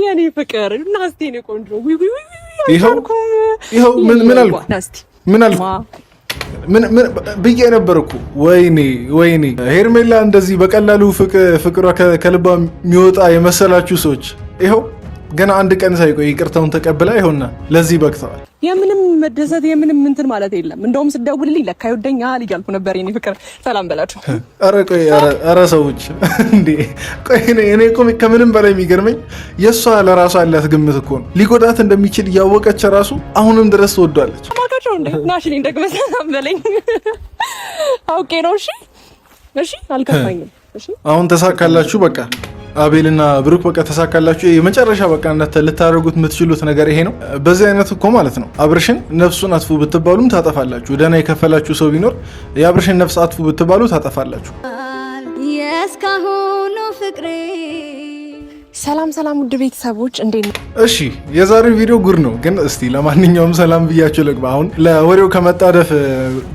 የኔ ፍቅር ናስቲ ነው ቆንጆ ይኸው ምን አልኩ ምን ብዬ ነበርኩ ወይኔ ሄርሜላ እንደዚህ በቀላሉ ፍቅሯ ከልባ የሚወጣ የመሰላችሁ ሰዎች ይኸው ገና አንድ ቀን ሳይቆይ ይቅርታውን ተቀብላ ይሆንና ለዚህ በቅተዋል። የምንም መደሰት የምንም እንትን ማለት የለም። እንደውም ስደውልልኝ ለካ ይወደኛል እያልኩ ነበር የኔ ፍቅር። ሰላም በላችሁ። ኧረ ሰዎች እንዴ ቆይ እኔ እኮ ከምንም በላይ የሚገርመኝ የእሷ ለራሷ ያላት ግምት እኮ ነው። ሊጎዳት እንደሚችል እያወቀች ራሱ አሁንም ድረስ ትወዷለች። ማካቸው እንዴ ናሽሊ እንደግመ ሰላም በለኝ አውቄ ነው። እሺ አልከፋኝም። እሺ አሁን ተሳካላችሁ በቃ አቤልና ብሩክ በቃ ተሳካላችሁ። የመጨረሻ በቃ እናንተ ልታደርጉት የምትችሉት ነገር ይሄ ነው። በዚህ አይነት እኮ ማለት ነው አብርሽን ነፍሱን አጥፉ ብትባሉም ታጠፋላችሁ። ደህና የከፈላችሁ ሰው ቢኖር የአብርሽን ነፍስ አጥፉ ብትባሉ ታጠፋላችሁ። የእስካሁኑ ፍቅሬ ሰላም ውድ ቤተሰቦች እንዴት ነው? እሺ የዛሬው ቪዲዮ ጉድ ነው፣ ግን እስቲ ለማንኛውም ሰላም ብያችሁ ልግባ። አሁን ለወሬው ከመጣደፍ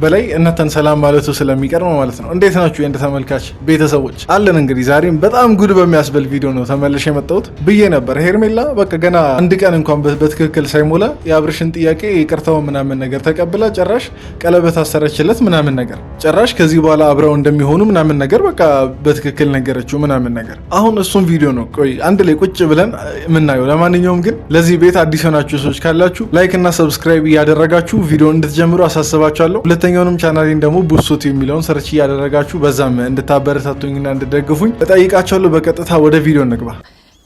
በላይ እናንተን ሰላም ማለቱ ስለሚቀር ነው ማለት ነው። እንዴት ናችሁ የእንደ ተመልካች ቤተሰቦች? አለን እንግዲህ ዛሬም በጣም ጉድ በሚያስበል ቪዲዮ ነው ተመልሼ የመጣሁት ብዬ ነበር። ሄርሜላ በቃ ገና አንድ ቀን እንኳን በትክክል ሳይሞላ የአብርሽን ጥያቄ ይቅርታው ምናምን ነገር ተቀብላ ጭራሽ ቀለበት አሰረችለት ምናምን ነገር፣ ጭራሽ ከዚህ በኋላ አብረው እንደሚሆኑ ምናምን ነገር በቃ በትክክል ነገረችው ምናምን ነገር። አሁን እሱም ቪዲዮ ነው ቆይ አንድ ላይ ቁጭ ብለን የምናየው። ለማንኛውም ግን ለዚህ ቤት አዲስ ሆናችሁ ሰዎች ካላችሁ ላይክ እና ሰብስክራይብ እያደረጋችሁ ቪዲዮ እንድትጀምሩ አሳስባችኋለሁ። ሁለተኛውንም ቻናሌን ደግሞ ቡሶት የሚለውን ሰርች እያደረጋችሁ በዛም እንድታበረታቱኝና እንድትደግፉኝ እጠይቃችኋለሁ። በቀጥታ ወደ ቪዲዮ እንግባ።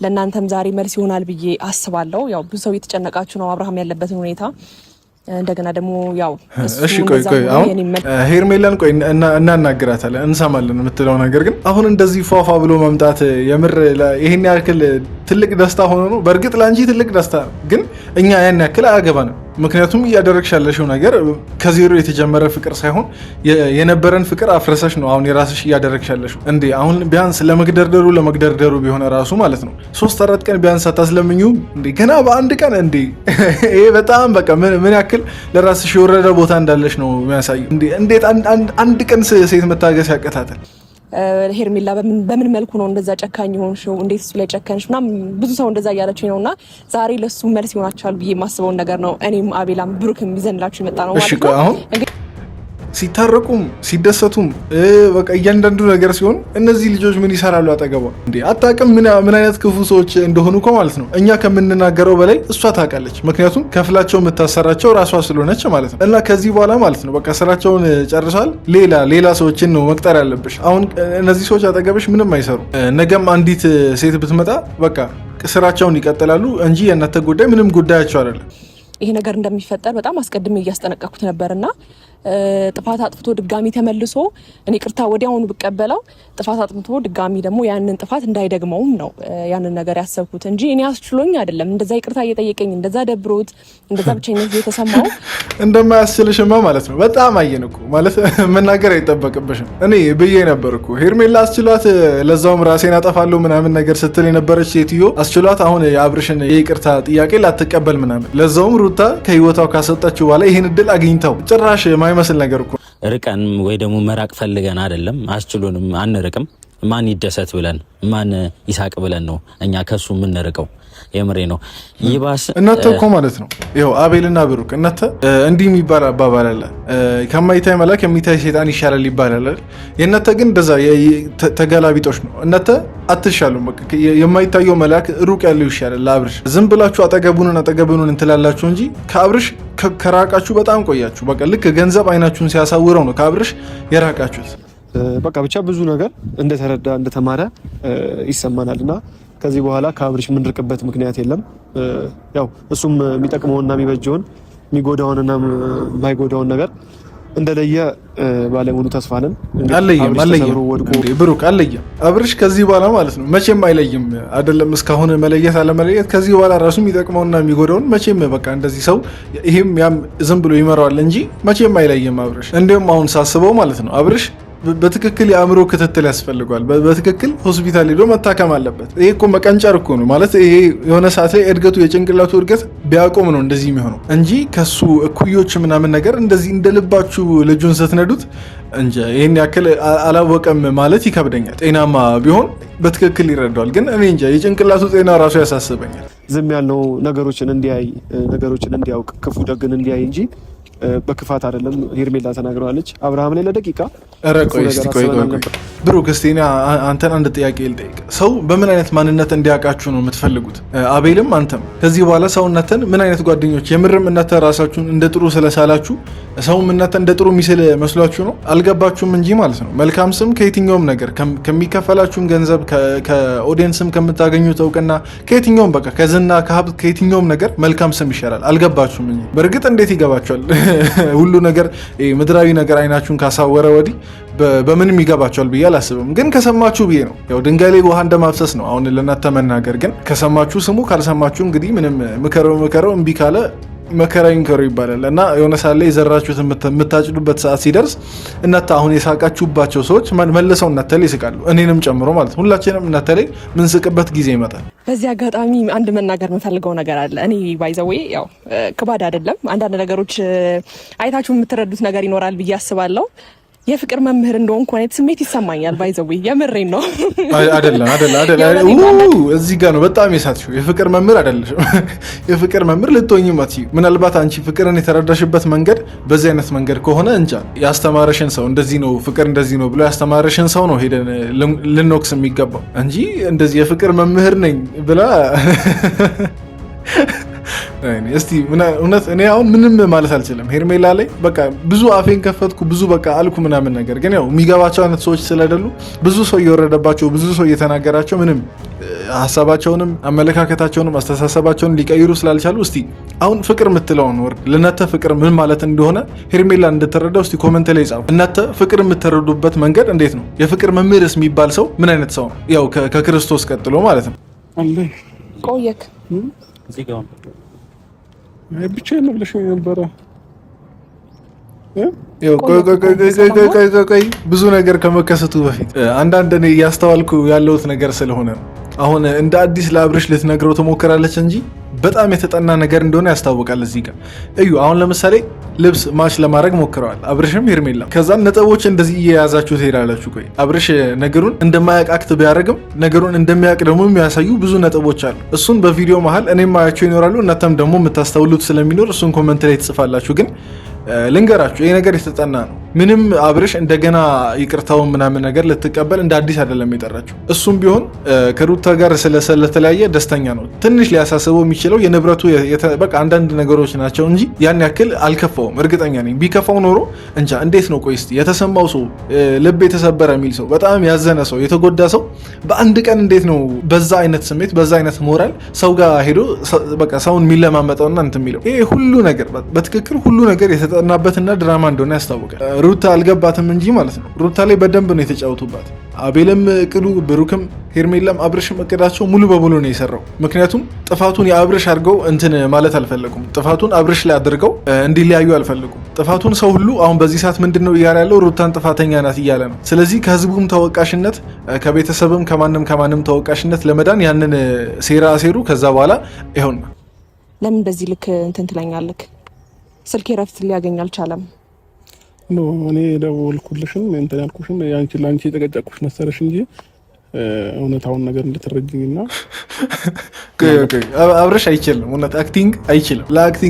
ለእናንተም ዛሬ መልስ ይሆናል ብዬ አስባለሁ። ያው ብዙ ሰው እየተጨነቃችሁ ነው አብርሃም ያለበትን ሁኔታ። እንደገና ደግሞ ያው እሺ ቆይ አሁን ሄርሜላን ቆይ እናናግራታለን እንሰማለን የምትለው ነገር ግን አሁን እንደዚህ ፏፏ ብሎ መምጣት የምር ይሄን ያክል ትልቅ ደስታ ሆኖ ነው? በእርግጥ ላንቺ ትልቅ ደስታ ነው፣ ግን እኛ ያን ያክል አያገባንም። ምክንያቱም እያደረግሽ ያለሽው ነገር ከዜሮ የተጀመረ ፍቅር ሳይሆን የነበረን ፍቅር አፍረሰሽ ነው አሁን የራስሽ እያደረግሽ ያለሽው። እንዴ አሁን ቢያንስ ለመግደርደሩ ቢሆን ራሱ ማለት ነው 3-4 ቀን ቢያንስ አታስለምኙ እንዴ? ገና በአንድ ቀን እንዴ! ይሄ በጣም በቃ ምን ያክል ለራስሽ የወረደ ቦታ እንዳለሽ ነው የሚያሳየው። እንዴት አንድ ቀን ሴት መታገስ ያቀታታል? ሄርሜላ በምን መልኩ ነው እንደዛ ጨካኝ ሆንሽው? እንዴት እሱ ላይ ጨከንሽ? ምናምን ብዙ ሰው እንደዛ እያለችኝ ነውና ዛሬ ለሱ መልስ ይሆናችኋል ብዬ የማስበውን ነገር ነው እኔም አቤላም ብሩክም ይዘንላችሁ የመጣ ነው ማለት ነው። ሲታረቁም ሲደሰቱም በቃ እያንዳንዱ ነገር ሲሆን እነዚህ ልጆች ምን ይሰራሉ አጠገቧ? እንዴ አታውቅም ምን አይነት ክፉ ሰዎች እንደሆኑ እኮ ማለት ነው። እኛ ከምንናገረው በላይ እሷ ታውቃለች። ምክንያቱም ከፍላቸው የምታሰራቸው ራሷ ስለሆነች ማለት ነው። እና ከዚህ በኋላ ማለት ነው በቃ ስራቸውን ጨርሷል። ሌላ ሰዎችን ነው መቅጠር ያለብሽ። አሁን እነዚህ ሰዎች አጠገብሽ ምንም አይሰሩ። ነገም አንዲት ሴት ብትመጣ በቃ ስራቸውን ይቀጥላሉ እንጂ የእናንተ ጉዳይ ምንም ጉዳያቸው አይደለም። ይሄ ነገር እንደሚፈጠር በጣም አስቀድሜ እያስጠነቀኩት ነበርና ጥፋት አጥፍቶ ድጋሚ ተመልሶ እኔ ቅርታ ወዲያውኑ ብቀበለው ጥፋት አጥፍቶ ድጋሚ ደግሞ ያንን ጥፋት እንዳይደግመውም ነው ያንን ነገር ያሰብኩት እንጂ እኔ አስችሎኝ አይደለም። እንደዛ ይቅርታ እየጠየቀኝ እንደዛ ደብሮት እንደዛ ብቸኝነት እየተሰማው እንደማያስችልሽማ ማለት ነው። በጣም አየን እኮ ማለት መናገር አይጠበቅብሽም። እኔ ብዬ ነበር እኮ ሄርሜላ አስችሏት ለዛውም ራሴን አጠፋለሁ ምናምን ነገር ስትል የነበረች ሴትዮ አስችሏት አሁን የአብርሽን የይቅርታ ጥያቄ ላትቀበል ምናምን ለዛውም ሩታ ከህይወቷ ካሰጣችው በኋላ ይሄን እድል አግኝተው ጭራሽ ማይመስል ነገር እኮ ርቀን ወይ ደግሞ መራቅ ፈልገን አይደለም። አስችሎንም አንርቅም። ማን ይደሰት ብለን ማን ይሳቅ ብለን ነው እኛ ከሱ የምንርቀው። የምሬ ነው። ይባስ እናንተ እኮ ማለት ነው ይኸው አቤልና ብሩክ እናንተ እንዲህ የሚባል አባባል አለ፣ ከማይታይ መልአክ የሚታይ ሴጣን ይሻላል ይባላል። የእናንተ ግን እንደዛ ተገላቢጦሽ ነው። እናንተ አትሻሉም። በቃ የማይታየው መልአክ ሩቅ ያለው ይሻላል ለአብርሽ። ዝም ብላችሁ አጠገቡን እንትላላችሁ እንጂ ከአብርሽ ከራቃችሁ በጣም ቆያችሁ። በቃ ልክ ገንዘብ አይናችሁን ሲያሳውረው ነው ከአብርሽ የራቃችሁት። በቃ ብቻ ብዙ ነገር እንደተረዳ እንደተማረ ይሰማናልና ከዚህ በኋላ ከአብርሽ የምንርቅበት ምክንያት የለም። ያው እሱም የሚጠቅመውና የሚበጀውን የሚጎዳውንና የማይጎዳውን ነገር እንደለየ ባለሙሉ ተስፋ ነን። አለየም ብሩክ አለየም። አብርሽ ከዚህ በኋላ ማለት ነው መቼም አይለይም። አይደለም እስካሁን መለየት አለመለየት ከዚህ በኋላ ራሱ የሚጠቅመውና የሚጎዳውን መቼም በቃ እንደዚህ ሰው ይሄም ያም ዝም ብሎ ይመራዋል እንጂ መቼም አይለይም አብርሽ። እንዲሁም አሁን ሳስበው ማለት ነው አብርሽ በትክክል የአእምሮ ክትትል ያስፈልጓል። በትክክል ሆስፒታል ሄዶ መታከም አለበት። ይሄ እኮ መቀንጨር እኮ ነው ማለት ይሄ የሆነ ሰዓት ላይ እድገቱ የጭንቅላቱ እድገት ቢያቆም ነው እንደዚህ የሚሆነው እንጂ ከሱ እኩዮች ምናምን ነገር እንደዚህ እንደልባችሁ ልጁን ስትነዱት እንጂ ይሄን ያክል አላወቀም ማለት ይከብደኛል። ጤናማ ቢሆን በትክክል ይረዳዋል። ግን እኔ እንጃ የጭንቅላቱ ጤና ራሱ ያሳስበኛል። ዝም ያልነው ነገሮችን እንዲያይ ነገሮችን እንዲያውቅ ክፉ ደግን እንዲያይ እንጂ በክፋት አይደለም። ሄርሜላ ተናግረዋለች። አብርሃም ላይ ለደቂቃ ቆይ ብሩክ፣ እስቲ እኔ አንተን አንድ ጥያቄ ልጠይቅ። ሰው በምን አይነት ማንነት እንዲያውቃችሁ ነው የምትፈልጉት? አቤልም አንተም ከዚህ በኋላ ሰውነትን ምን አይነት ጓደኞች የምርም እናንተ ራሳችሁን እንደ ጥሩ ስለሳላችሁ ሰውም እናንተ እንደ ጥሩ ሚስል መስሏችሁ ነው? አልገባችሁም እንጂ ማለት ነው። መልካም ስም ከየትኛውም ነገር ከሚከፈላችሁም ገንዘብ ከኦዲየንስም ከምታገኙት እውቅና ከየትኛውም በቃ ከዝና ከሀብት ከየትኛውም ነገር መልካም ስም ይሻላል። አልገባችሁም እንጂ በእርግጥ እንዴት ይገባችኋል? ሁሉ ነገር ምድራዊ ነገር አይናችሁን ካሳወረ ወዲህ በምንም ይገባቸዋል ብዬ አላስብም። ግን ከሰማችሁ ብዬ ነው። ያው ድንጋይ ላይ ውሃ እንደማፍሰስ ነው አሁን ለእናንተ መናገር። ግን ከሰማችሁ ስሙ፣ ካልሰማችሁ እንግዲህ ምንም ምከረው እምቢ ካለ መከራ ይንከሩ ይባላል እና የሆነ ሰዓት ላይ የዘራችሁት የምታጭዱበት ሰዓት ሲደርስ እናንተ አሁን የሳቃችሁባቸው ሰዎች መልሰው እናንተ ላይ ይስቃሉ፣ እኔንም ጨምሮ ማለት ነው። ሁላችንም እናንተ ላይ ምንስቅበት ጊዜ ይመጣል። በዚህ አጋጣሚ አንድ መናገር የምፈልገው ነገር አለ። እኔ ባይዘዌ ያው ክባድ አይደለም፣ አንዳንድ ነገሮች አይታችሁ የምትረዱት ነገር ይኖራል ብዬ አስባለሁ። የፍቅር መምህር እንደሆንኩ አይነት ስሜት ይሰማኛል። ባይዘዌ የምሬን ነው። አይደለም እዚህ ጋር ነው በጣም የሳትሽው። የፍቅር መምህር አይደለሽም። የፍቅር መምህር ልትሆኚም አትችይም። ምናልባት አንቺ ፍቅርን የተረዳሽበት መንገድ በዚህ አይነት መንገድ ከሆነ እንጃ። ያስተማረሽን ሰው እንደዚህ ነው ፍቅር እንደዚህ ነው ብሎ ያስተማረሽን ሰው ነው ሄደን ልንወቅስ የሚገባው እንጂ እንደዚህ የፍቅር መምህር ነኝ ብላ እስቲ እውነት እኔ አሁን ምንም ማለት አልችልም። ሄርሜላ ላይ በቃ ብዙ አፌን ከፈትኩ ብዙ በቃ አልኩ ምናምን ነገር ግን ያው የሚገባቸው አይነት ሰዎች ስለደሉ ብዙ ሰው እየወረደባቸው ብዙ ሰው እየተናገራቸው ምንም ሀሳባቸውንም አመለካከታቸውንም አስተሳሰባቸውን ሊቀይሩ ስላልቻሉ እስቲ አሁን ፍቅር የምትለውን ወርድ ለእናንተ ፍቅር ምን ማለት እንደሆነ ሄርሜላ እንድትረዳው እስቲ ኮመንት ላይ ጻፉ። እናንተ ፍቅር የምትረዱበት መንገድ እንዴት ነው? የፍቅር መምህርስ የሚባል ሰው ምን አይነት ሰው ነው? ያው ከክርስቶስ ቀጥሎ ማለት ነው። ቆየክ ብቻ ነው ብለሽ ነበረ። ቆይ ብዙ ነገር ከመከሰቱ በፊት አንዳንድ እኔ እያስተዋልኩ ያለሁት ነገር ስለሆነ ነው። አሁን እንደ አዲስ ለአብርሽ ልትነግረው ትሞክራለች እንጂ በጣም የተጠና ነገር እንደሆነ ያስታውቃል። እዚህ ጋር እዩ። አሁን ለምሳሌ ልብስ ማች ለማድረግ ሞክረዋል አብርሽም ሄርሜላም። ከዛን ነጥቦች እንደዚህ እየያዛችሁ ትሄዳላችሁ። ቆይ አብርሽ ነገሩን እንደማያውቅ አክት ቢያደርግም ነገሩን እንደሚያውቅ ደግሞ የሚያሳዩ ብዙ ነጥቦች አሉ። እሱን በቪዲዮ መሀል እኔም ማያቸው ይኖራሉ፣ እናንተም ደግሞ የምታስተውሉት ስለሚኖር እሱን ኮመንት ላይ ትጽፋላችሁ። ግን ልንገራችሁ ይሄ ነገር የተጠና ነው። ምንም አብርሽ እንደገና ይቅርታውን ምናምን ነገር ልትቀበል እንደ አዲስ አይደለም የጠራችው። እሱም ቢሆን ከሩታ ጋር ስለተለያየ ደስተኛ ነው። ትንሽ ሊያሳስበው የሚችለው የንብረቱ በቃ አንዳንድ ነገሮች ናቸው እንጂ ያን ያክል አልከፋውም። እርግጠኛ ነኝ ቢከፋው ኖሮ እንጃ እንዴት ነው ቆይ እስቲ የተሰማው ሰው ልብ የተሰበረ የሚል ሰው በጣም ያዘነ ሰው የተጎዳ ሰው በአንድ ቀን እንዴት ነው በዛ አይነት ስሜት በዛ አይነት ሞራል ሰው ጋር ሄዶ በቃ ሰውን የሚለማመጠውና እንትን የሚለው ይሄ ሁሉ ነገር በትክክል ሁሉ ነገር የተጠናበትና ድራማ እንደሆነ ያስታውቃል። ሩታ አልገባትም እንጂ ማለት ነው። ሩታ ላይ በደንብ ነው የተጫወቱባት። አቤልም እቅዱ፣ ብሩክም፣ ሄርሜላም አብርሽም እቅዳቸው ሙሉ በሙሉ ነው የሰራው። ምክንያቱም ጥፋቱን የአብርሽ አድርገው እንትን ማለት አልፈለጉም። ጥፋቱን አብርሽ ላይ አድርገው እንዲለያዩ አልፈለጉም። ጥፋቱን ሰው ሁሉ አሁን በዚህ ሰዓት ምንድን ነው እያለ ያለው ሩታን ጥፋተኛ ናት እያለ ነው። ስለዚህ ከህዝቡም ተወቃሽነት ከቤተሰብም ከማንም ተወቃሽነት ለመዳን ያንን ሴራ አሴሩ። ከዛ በኋላ ይኸውና ለምን በዚህ ልክ እንትን ትለኛለህ? ስልኬ ረፍት ሊያገኝ አልቻለም። እኔ ደወልኩልሽም እንትን ያልኩሽም ለአንቺ የጠቀጨቅኩሽ መሰለሽ እንጂ እውነታውን ነገር እንድትረጅኝና አብረሽ አይችልም። እውነት አክቲንግ አይችልም።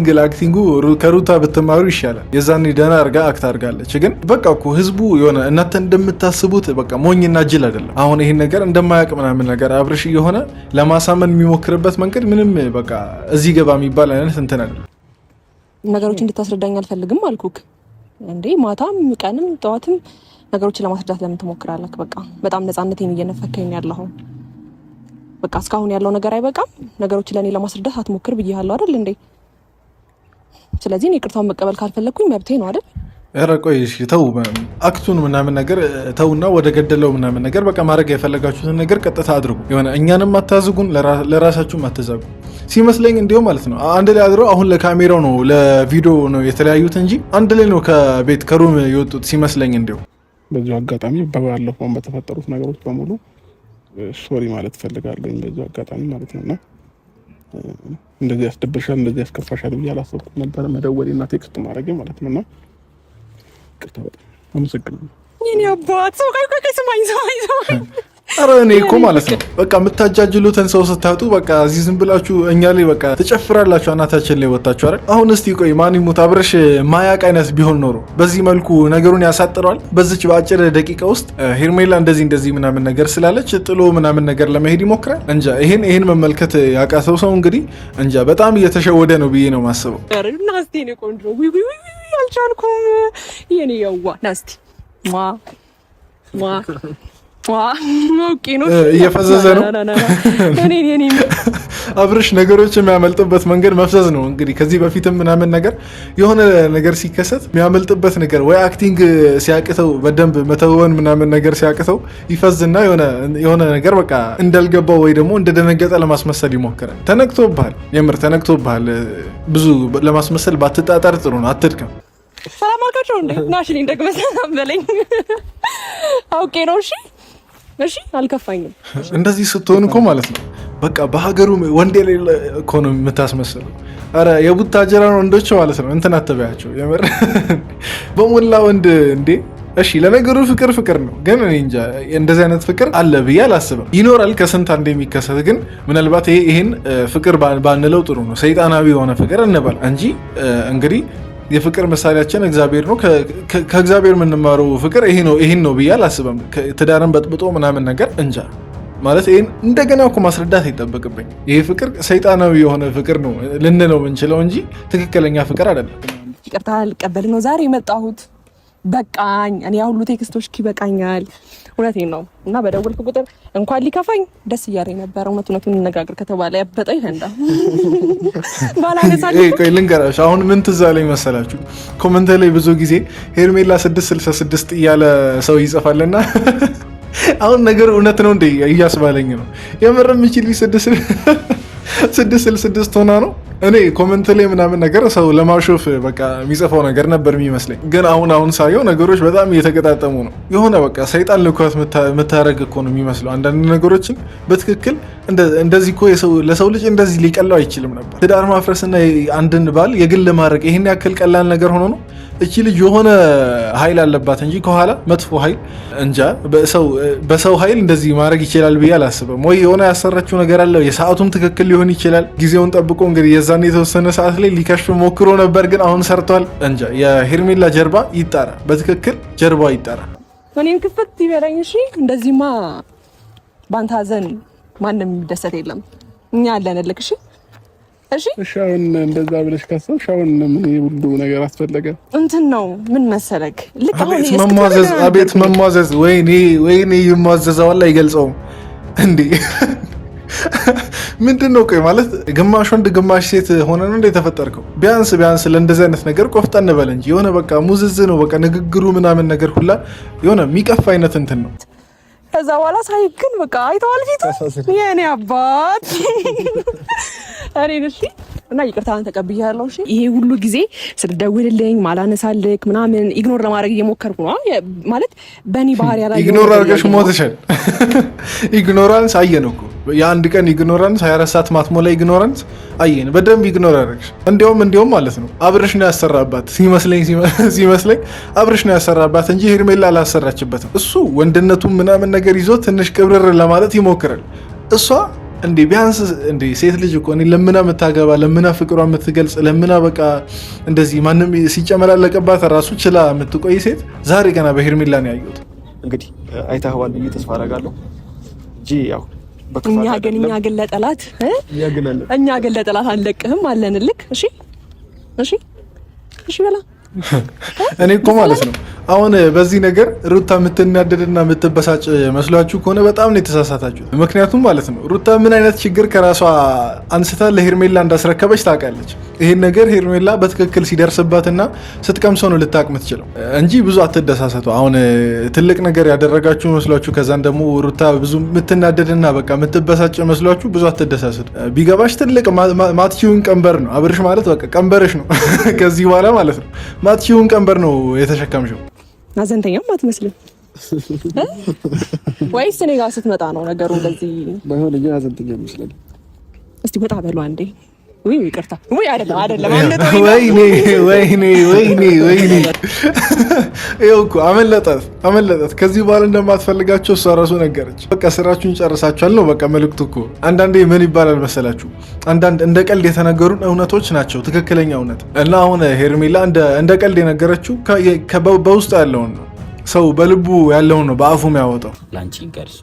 ለአክቲንጉ ከሩታ ብትማሩ ይሻላል። የዛኔ ደህና አርጋ አክት አርጋለች። ግን በቃ እኮ ህዝቡ የሆነ እናንተ እንደምታስቡት በቃ ሞኝና ጅል አይደለም። አሁን ይሄን ነገር እንደማያውቅ ምናምን ነገር አብረሽ የሆነ ለማሳመን የሚሞክርበት መንገድ ምንም በቃ እዚህ ገባ የሚባል አይነት እንትን አይደለም። ነገሮች እንድታስረዳኝ አልፈልግም አልኩክ እንዴ። ማታም ቀንም ጠዋትም ነገሮችን ለማስረዳት ለምን ትሞክራለህ? በቃ በጣም ነፃነቴን እየነፈከኝ ያለኸው። በቃ እስካሁን ያለው ነገር አይበቃም? ነገሮችን ለእኔ ለማስረዳት አትሞክር ብዬሃለሁ አይደል እንዴ? ስለዚህ እኔ ይቅርታውን መቀበል ካልፈለግኩኝ መብቴ ነው አይደል? ኧረ ቆይ እሺ ተው፣ አክቱን ምናምን ነገር ተውና ወደ ገደለው ምናምን ነገር በቃ ማድረግ የፈለጋችሁትን ነገር ቀጥታ አድርጉ። የሆነ እኛንም አታዝጉን፣ ለራሳችሁም አትዛጉ። ሲመስለኝ እንዲሁም ማለት ነው አንድ ላይ አድረው አሁን ለካሜራው ነው ለቪዲዮ ነው የተለያዩት እንጂ አንድ ላይ ነው ከቤት ከሩም የወጡት ሲመስለኝ። እንዲሁ በዚሁ አጋጣሚ ባለፈው በተፈጠሩት ነገሮች በሙሉ ሶሪ ማለት ፈልጋለሁ በዚሁ አጋጣሚ ማለት ነውና እንደዚህ ያስደብርሻል እንደዚህ ያስከፋሻል ብዬ አላሰብኩም ነበር መደወሌና ቴክስት ማድረጌ ማለት ነውና ቅርታ በጣም አመሰግናለሁ። የኔ አባት ሰው ቆይ ስማኝ ኧረ እኔ እኮ ማለት ነው በቃ የምታጃጅሉትን ሰው ስታጡ በቃ እዚህ ዝም ብላችሁ እኛ ላይ በቃ ትጨፍራላችሁ አናታችን ላይ ወጣችሁ አይደል? አሁን እስቲ ቆይ ማን ይሙት አብርሽ ማያቅ አይነት ቢሆን ኖሮ በዚህ መልኩ ነገሩን ያሳጥረዋል? በዚች በአጭር ደቂቃ ውስጥ ሄርሜላ እንደዚህ ምናምን ነገር ስላለች ጥሎ ምናምን ነገር ለመሄድ ይሞክራል። እንጃ ይሄን መመልከት ያቃተው ሰው እንግዲህ እንጃ በጣም እየተሸወደ ነው ብዬ ነው ማስበው። ናስቲ ነው ቆንጆ አልቻልኩም። የኔ ያዋ ናስቲ እየፈዘዘ ነው አብርሽ። ነገሮች የሚያመልጥበት መንገድ መፍዘዝ ነው እንግዲህ። ከዚህ በፊትም ምናምን ነገር የሆነ ነገር ሲከሰት የሚያመልጥበት ነገር ወይ አክቲንግ ሲያቅተው በደንብ መተወን ምናምን ነገር ሲያቅተው ይፈዝና የሆነ ነገር በቃ እንዳልገባው ወይ ደግሞ እንደደነገጠ ለማስመሰል ይሞክራል። ተነክቶብሃል፣ የምር ተነክቶብሃል። ብዙ ለማስመሰል ባትጣጣር ጥሩ ነው። አትድከም። ሰላም አልካቸው እንዴ? ናሽሊን ደግመህ ሰላም በለኝ። አውቄ ነው። እሺ አልከፋኝም። እንደዚህ ስትሆን እኮ ማለት ነው በቃ በሀገሩ ወንድ የሌለ እኮ ነው የምታስመስለው። አረ የቡታጀራ ወንዶች ማለት ነው እንትን አትበያቸው። የምር በሞላ ወንድ እንዴ። እሺ ለነገሩ ፍቅር ነው፣ ግን እኔ እንጃ እንደዚህ አይነት ፍቅር አለ ብዬ አላስብም። ይኖራል ከስንት አንድ የሚከሰት፣ ግን ምናልባት ይሄን ፍቅር ባንለው ጥሩ ነው። ሰይጣናዊ የሆነ ፍቅር እንበል እንጂ እንግዲህ የፍቅር ምሳሌያችን እግዚአብሔር ነው። ከእግዚአብሔር የምንማረው ፍቅር ይሄን ነው ብዬ አላስብም። ትዳርን በጥብጦ ምናምን ነገር እንጃ ማለት ይሄን እንደገና እኮ ማስረዳት አይጠበቅብኝ። ይሄ ፍቅር ሰይጣናዊ የሆነ ፍቅር ነው ልንለው የምንችለው እንጂ ትክክለኛ ፍቅር አይደለም። ይቅርታ ልቀበል ነው ዛሬ የመጣሁት። በቃኝ። እኔ ሁሉ ቴክስቶች ይበቃኛል። እውነቴን ነው። እና በደወልኩ ቁጥር እንኳን ሊከፋኝ ደስ እያለኝ ነበር። እውነቱን እንነጋገር ከተባለ ያበጠ ይፈንዳ ባላነሳችሁ። ቆይ ልንገራሽ፣ አሁን ምን ትዝ አለኝ መሰላችሁ? ኮመንት ላይ ብዙ ጊዜ ሄርሜላ 666 እያለ ሰው ይጽፋልና አሁን ነገር እውነት ነው እንዴ እያስባለኝ ነው። የምር የሚችል 666 ሆና ነው። እኔ ኮመንት ላይ ምናምን ነገር ሰው ለማሾፍ በቃ የሚጽፈው ነገር ነበር የሚመስለኝ፣ ግን አሁን ሳየው ነገሮች በጣም እየተገጣጠሙ ነው። የሆነ በቃ ሰይጣን ልኳት የምታረግ እኮ ነው የሚመስለው አንዳንድ ነገሮችን በትክክል እንደዚህ እኮ ለሰው ልጅ እንደዚህ ሊቀላው አይችልም ነበር። ትዳር ማፍረስና አንድን ባል የግል ማድረግ ይሄን ያክል ቀላል ነገር ሆኖ ነው። እቺ ልጅ የሆነ ኃይል አለባት እንጂ ከኋላ መጥፎ ኃይል እንጃ። በሰው ኃይል እንደዚህ ማድረግ ይችላል ብዬ አላስብም። ወይ የሆነ ያሰራችው ነገር አለ፣ የሰዓቱም ትክክል ሊሆን ይችላል። ጊዜውን ጠብቆ እንግዲህ የዛን የተወሰነ ሰዓት ላይ ሊከሽፍ ሞክሮ ነበር፣ ግን አሁን ሰርቷል። እንጃ የሄርሜላ ጀርባ ይጣራ፣ በትክክል ጀርባ ይጣራ። እኔም ክፍት ይበላኝ። እሺ እንደዚህማ ባንተ ሀዘን ማንም የሚደሰት የለም። እኛ አለንልክ። እሺ አሁን እንደዛ ብለሽ ካሰብሽ አሁን ምን ሁሉ ነገር አስፈለገ? እንትን ነው ምን መሰለክ፣ ልክ አሁን አቤት መሟዘዝ፣ ወይኔ ይሟዘዛዋል አይገልጸውም እንዴ? ምንድነው? ቆይ ማለት ግማሽ ወንድ ግማሽ ሴት ሆነ ነው እንደ ተፈጠርከው? ቢያንስ ለእንደዚህ አይነት ነገር ቆፍጠን በል እንጂ የሆነ በቃ ሙዝዝ ነው በቃ ንግግሩ ምናምን ነገር ሁላ የሆነ የሚቀፍ አይነት እንትን ነው። ከዛ በኋላ ሳይ ግን በቃ አይተዋል ፊቱ የኔ አባት እሺ እና ይቅርታን ተቀብያለሁ። እሺ ይሄ ሁሉ ጊዜ ስትደውልልኝ ማላነሳልክ ምናምን ኢግኖር ለማድረግ እየሞከርኩ ነው ማለት በእኔ ባህሪ ያላ ኢግኖር አድርገሽ ሞተሻል። ኢግኖራንስ አየን እኮ የአንድ ቀን ኢግኖራንስ 24 ሰዓት ማትሞላ ኢግኖራንስ አየን። በደንብ ኢግኖር አደረግሽ። እንዲያውም ማለት ነው አብርሽ ነው ያሰራባት ሲመስለኝ አብርሽ ነው ያሰራባት እንጂ ሄርሜላ አላሰራችበትም። እሱ ወንድነቱን ምናምን ነገር ይዞ ትንሽ ቅብርር ለማለት ይሞክራል። እሷ እንዴ ቢያንስ እንዴ ሴት ልጅ እኮ እኔ ለምና የምታገባ ለምና ፍቅሯ የምትገልጽ ለምና በቃ እንደዚህ ማንም ሲጨመላለቀባት ራሱ ችላ የምትቆይ ሴት ዛሬ ገና በሄርሜላ ነው ያየሁት። እንግዲህ አይተኸዋል ብዬ ተስፋ አደርጋለሁ እንጂ ያው እኛ ግን ለጠላት እኛ ግን ለጠላት አንለቅህም አለንልክ። እሺ በላ እኔ እኮ ማለት ነው አሁን በዚህ ነገር ሩታ የምትናደድና የምትበሳጭ መስሏችሁ ከሆነ በጣም ነው የተሳሳታችሁ። ምክንያቱም ማለት ነው ሩታ ምን አይነት ችግር ከራሷ አንስታ ለሄርሜላ እንዳስረከበች ታውቃለች። ይሄን ነገር ሄርሜላ በትክክል ሲደርስባትና ስትቀምሰው ነው ልታውቅ የምትችለው እንጂ ብዙ አትደሳሰቱ። አሁን ትልቅ ነገር ያደረጋችሁ መስሏችሁ ከዛን ደግሞ ሩታ ብዙ የምትናደድና በቃ የምትበሳጭ መስሏችሁ ብዙ አትደሳሰቱ። ቢገባሽ ትልቅ ማትቺውን ቀንበር ነው አብርሽ ማለት በቃ ቀንበርሽ ነው ከዚህ በኋላ ማለት ነው ማትቺውን ቀንበር ነው የተሸከምሽው። አዘንተኛም አትመስልም ወይስ እኔ ጋር ስትመጣ ነው ነገሩ እንደዚህ? ባይሆን እኛ ሀዘንተኛ ይመስላል። እስቲ ወጣ በሉ አንዴ። ወይ ይቅርታ፣ ወይ አይደለም ወይኔ ይኸው እኮ አመለጣት። ከዚህ በኋላ እንደማትፈልጋቸው እሷ ራሱ ነገረች። በቃ ስራችሁን ጨርሳችኋል ነው በቃ መልዕክቱ እኮ። አንዳንዴ ምን ይባላል መሰላችሁ፣ አንዳንድ እንደ ቀልድ የተነገሩን እውነቶች ናቸው ትክክለኛ እውነት። እና አሁን ሄርሜላ እንደ ቀልድ የነገረችው በውስጡ ያለውን ነው። ሰው በልቡ ያለውን ነው በአፉ የሚያወጣው። ላንቺ ገርሱ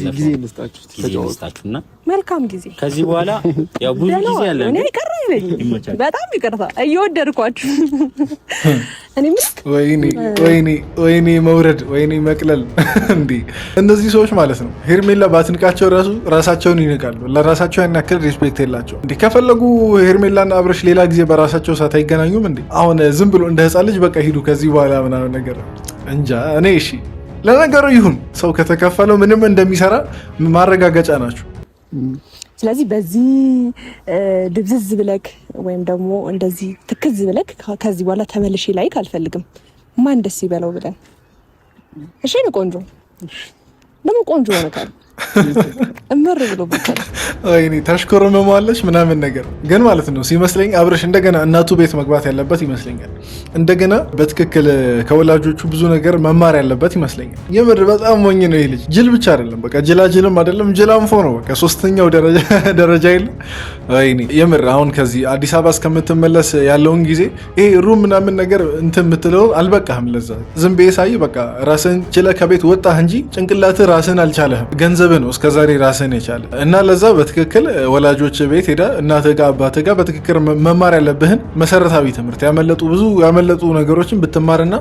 ጊዜ እንስጣችሁና መልካም ጊዜ። ከዚህ በኋላ ያው ብዙ ጊዜ ያለ እኔ ይቀር አይለኝም። በጣም ይቅርታ እየወደድኳችሁ። እኔ ወይኔ መውረድ፣ ወይኔ መቅለል። እንዴ እነዚህ ሰዎች ማለት ነው ሄርሜላ ባትንቃቸው ራሳቸውን ይንቃሉ። ለራሳቸው ያን ያክል ሪስፔክት የላቸው። እንዴ ከፈለጉ ሄርሜላና አብረሽ ሌላ ጊዜ በራሳቸው ሰዓት አይገናኙም እንዴ? አሁን ዝም ብሎ እንደ ህፃን ልጅ በቃ ሂዱ ከዚህ በኋላ ምናምን ነገር እንጃ። እኔ እሺ ለነገሩ ይሁን፣ ሰው ከተከፈለው ምንም እንደሚሰራ ማረጋገጫ ናቸው። ስለዚህ በዚህ ድብዝዝ ብለክ ወይም ደግሞ እንደዚህ ትክዝ ብለክ ከዚህ በኋላ ተመልሼ ላይክ አልፈልግም። ማን ደስ ይበለው ብለን እሺ ነው። ቆንጆ ደግሞ ቆንጆ ሆነካል። እምር ብሎ ብቻል ወይኔ ታሽኮረመማለች ምናምን ነገር ግን ማለት ነው ሲመስለኝ አብረሽ እንደገና እናቱ ቤት መግባት ያለበት ይመስለኛል። እንደገና በትክክል ከወላጆቹ ብዙ ነገር መማር ያለበት ይመስለኛል። የምር በጣም ሞኝ ነው ይሄ ልጅ። ጅል ብቻ አይደለም በቃ ጅላጅልም አይደለም ጅላንፎ ነው በቃ ሶስተኛው ደረጃ የለ። ወይኔ የምር አሁን ከዚህ አዲስ አበባ እስከምትመለስ ያለውን ጊዜ ይሄ ሩም ምናምን ነገር እንትን የምትለው አልበቃህም። ለዛ ዝም ብዬ ሳይ በቃ ራስን ችለህ ከቤት ወጣህ እንጂ ጭንቅላትህ ራስን አልቻለህም። ገንዘብ ነው እስከዛሬ ራስን የቻለ እና ለዛ በትክክል ወላጆች ቤት ሄዳ እናትህ ጋር አባትህ ጋር በትክክል መማር ያለብህን መሰረታዊ ትምህርት ያመለጡ ነገሮችን ብትማርና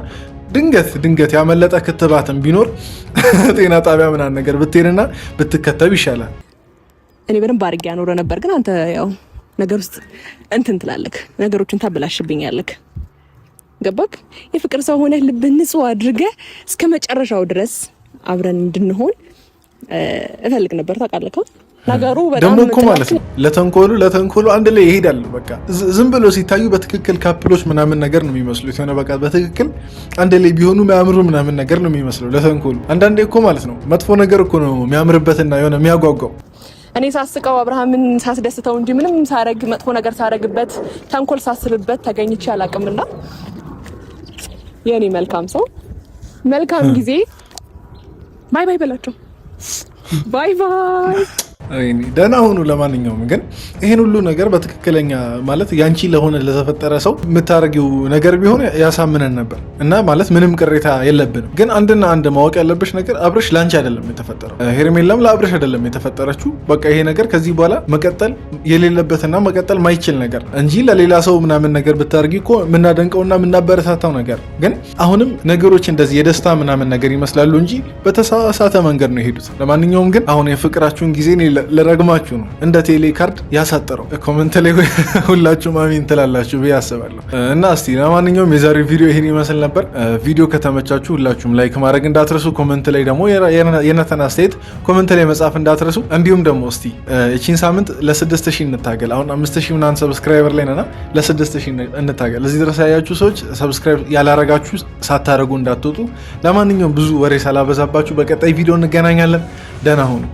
ድንገት ያመለጠ ክትባትን ቢኖር ጤና ጣቢያ ምናምን ነገር ብትሄድና ብትከተብ ይሻላል። እኔ በደንብ አድርጌ ያኖረ ነበር፣ ግን አንተ ያው ነገር ውስጥ እንትን ትላለህ፣ ነገሮችን ታበላሽብኛለህ። ገባክ? የፍቅር ሰው ሆነህ ልብህ ንጹህ አድርገህ እስከ መጨረሻው ድረስ አብረን እንድንሆን እፈልግ ነበር። ታውቃለህ ነገሩ በጣም ደግሞ እኮ ማለት ነው ለተንኮሉ አንድ ላይ ይሄዳል። በቃ ዝም ብሎ ሲታዩ በትክክል ካፕሎች ምናምን ነገር ነው የሚመስሉት። የሆነ በቃ በትክክል አንድ ላይ ቢሆኑ የሚያምሩ ምናምን ነገር ነው የሚመስለው ለተንኮሉ። አንዳንዴ እኮ ማለት ነው መጥፎ ነገር እኮ ነው የሚያምርበትና የሆነ የሚያጓጓው። እኔ ሳስቀው አብርሃምን ሳስደስተው እንጂ ምንም ሳረግ መጥፎ ነገር ሳረግበት ተንኮል ሳስብበት ተገኝቼ አላውቅምና የኔ መልካም ሰው መልካም ጊዜ። ባይ ባይ በላቸው። ባይ ባይ። ደህና ሁኑ። ለማንኛውም ግን ይሄን ሁሉ ነገር በትክክለኛ ማለት ያንቺ ለሆነ ለተፈጠረ ሰው የምታደርጊው ነገር ቢሆን ያሳምነን ነበር እና ማለት ምንም ቅሬታ የለብንም። ግን አንድና አንድ ማወቅ ያለብሽ ነገር አብርሽ ላንቺ አይደለም የተፈጠረው፣ ሄርሜላም ለአብርሽ አይደለም የተፈጠረችው። በቃ ይሄ ነገር ከዚህ በኋላ መቀጠል የሌለበትና መቀጠል ማይችል ነገር እንጂ ለሌላ ሰው ምናምን ነገር ብታደርጊ እኮ የምናደንቀውና የምናበረታታው ነገር። ግን አሁንም ነገሮች እንደዚህ የደስታ ምናምን ነገር ይመስላሉ እንጂ በተሳሳተ መንገድ ነው የሄዱት። ለማንኛውም ግን አሁን የፍቅራችሁን ጊዜ ለረግማችሁ ነው እንደ ቴሌ ካርድ ያሳጠረው። ኮመንት ላይ ሁላችሁም አሜን ትላላችሁ ብዬ አስባለሁ። እና እስቲ ለማንኛውም የዛሬው ቪዲዮ ይሄን ይመስል ነበር። ቪዲዮ ከተመቻችሁ ሁላችሁም ላይክ ማድረግ እንዳትረሱ። ኮመንት ላይ ደግሞ የእናንተን አስተያየት ኮመንት ላይ መጻፍ እንዳትረሱ። እንዲሁም ደግሞ እስቲ እቺን ሳምንት ለ6000 እንታገል። አሁን 5000 ምናምን ሰብስክራይበር ላይ ነና ለ6000 እንታገል። እዚህ ድረስ ያያችሁ ሰዎች ሰብስክራይብ ያላረጋችሁ ሳታረጉ እንዳትወጡ። ለማንኛውም ብዙ ወሬ ሳላበዛባችሁ በቀጣይ ቪዲዮ እንገናኛለን። ደህና ሁኑ።